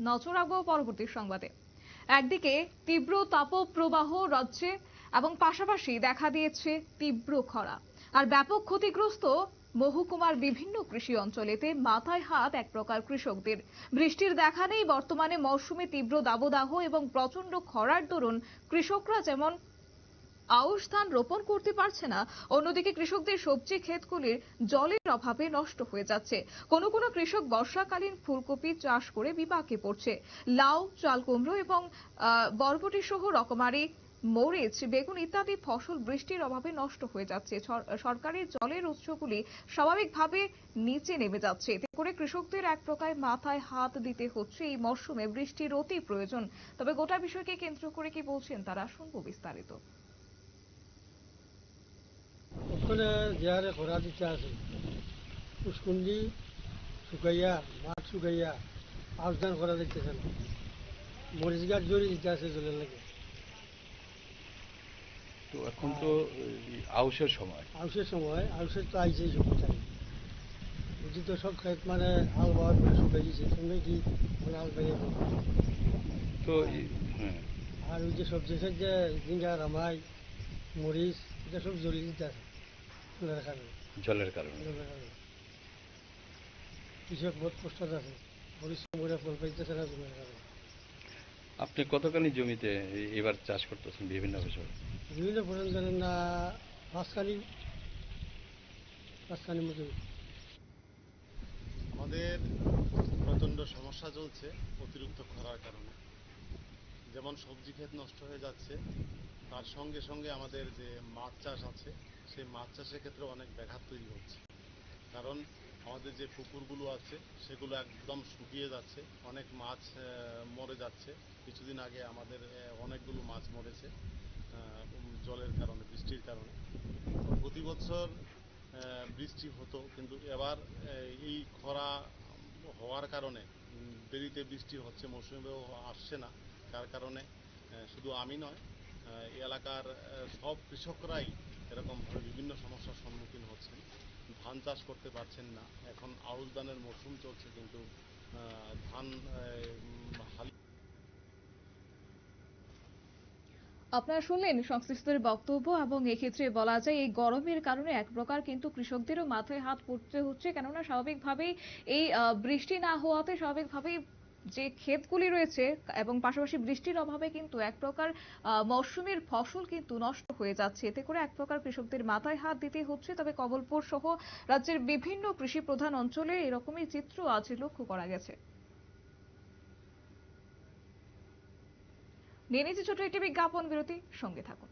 নজর রাখবো পরবর্তী সংবাদে। একদিকে তীব্র তাপপ্রবাহ রাজ্যে এবং পাশাপাশি দেখা দিয়েছে তীব্র খরা আর ব্যাপক ক্ষতিগ্রস্ত মহকুমার বিভিন্ন কৃষি অঞ্চলেতে মাথায় হাত এক প্রকার কৃষকদের। বৃষ্টির দেখা নেই বর্তমানে মৌসুমে তীব্র দাবদাহ এবং প্রচন্ড খরার দরুন কৃষকরা যেমন আউশ ধান রোপণ করতে পারছে না, অন্যদিকে কৃষকদের সবজি ক্ষেতগুলির জলের অভাবে নষ্ট হয়ে যাচ্ছে। কোনো কোনো কৃষক বর্ষাকালীন ফুলকপি চাষ করে বিপাকে পড়ছে। লাউ, চাল কুমড়ো এবং বরবটি সহ রকমারি মরিচ, বেগুন ইত্যাদি ফসল বৃষ্টির অভাবে নষ্ট হয়ে যাচ্ছে। সরকারি জলের উৎসগুলি স্বাভাবিকভাবে নিচে নেমে যাচ্ছে। এতে করে কৃষকদের এক প্রকার মাথায় হাত দিতে হচ্ছে। এই মরশুমে বৃষ্টির অতি প্রয়োজন। তবে গোটা বিষয়কে কেন্দ্র করে কি বলছেন তারা, শুনবো বিস্তারিত। ওখানে যে হারে খরা দিতে আছে, পুষ্কুন্ডি শুকাইয়া, মাঠ শুকাইয়া, আউশ ধান করা দিতেছে না। মরিচ গাছ জড়িয়ে দিতে আছে জলের লাগে। তো এখন তো আউশের সময়, আউশের তো আইসেই সব চাই বুঝি তো সব ক্ষেত মানে হাল বাওয়ার করে শুকাই গেছে, সঙ্গে কি মানে হাল বাইয়ে তো হ্যাঁ, আর ওই যে সবজি ক্ষেত যে ঝিঙ্গা, রামাই, মরিচ, এটা সব জড়িয়ে দিতে আছে জলের কারণে। জলের কারণে কৃষক বহুত কষ্ট আছে, পরিশ্রম করে ফল পাইতেছে না জলের কারণে। আপনি কতখানি জমিতে এবার চাষ করতেছেন বিভিন্ন ফসল? বিভিন্ন ফসল ধরেন না, পাঁচখানি মতো। আমাদের প্রচণ্ড সমস্যা চলছে অতিরিক্ত খরার কারণে। যেমন সবজি ক্ষেত নষ্ট হয়ে যাচ্ছে, তার সঙ্গে সঙ্গে আমাদের যে মাছ চাষ আছে সেই মাছ চাষের ক্ষেত্রে অনেক ব্যাঘাত তৈরি হচ্ছে। কারণ আমাদের যে পুকুরগুলো আছে সেগুলো একদম শুকিয়ে যাচ্ছে, অনেক মাছ মরে যাচ্ছে। কিছুদিন আগে আমাদের অনেকগুলো মাছ মরেছে জলের কারণে, বৃষ্টির কারণে। প্রতি বছর বৃষ্টি হতো, কিন্তু এবার এই খরা হওয়ার কারণে দেরিতে বৃষ্টি হচ্ছে, মৌসুমেও আসছে না। যার কারণে শুধু আমি নয়, এই এলাকার সব কৃষকরাই এরকমভাবে বিভিন্ন সমস্যার সম্মুখীন হচ্ছেন। ধান চাষ করতে পারছেন না। এখন আউশ ধানের মৌসুম চলছে, কিন্তু ধান হালি। আপনারা শুনলেন সংশ্লিষ্টদের বক্তব্য এবং এক্ষেত্রে বলা যায় এই গরমের কারণে এক প্রকার কিন্তু কৃষকদেরও মাথায় হাত পড়তে হচ্ছে, কেননা স্বাভাবিকভাবেই এই বৃষ্টি না হওয়াতে স্বাভাবিকভাবেই যে ক্ষেতগুলি রয়েছে এবং পাশাপাশি বৃষ্টির অভাবে কিন্তু এক প্রকার মৌসুমের ফসল কিন্তু নষ্ট হয়ে যাচ্ছে। এতে করে এক প্রকার কৃষকদের মাথায় হাত দিতে হচ্ছে। তবে কমলপুর সহ রাজ্যের বিভিন্ন কৃষি প্রধান অঞ্চলে এরকমই চিত্র আজ লক্ষ্য করা গেছে। নিয়ে নিচ্ছে ছোট একটি বিজ্ঞাপন বিরতি, সঙ্গে থাকুন।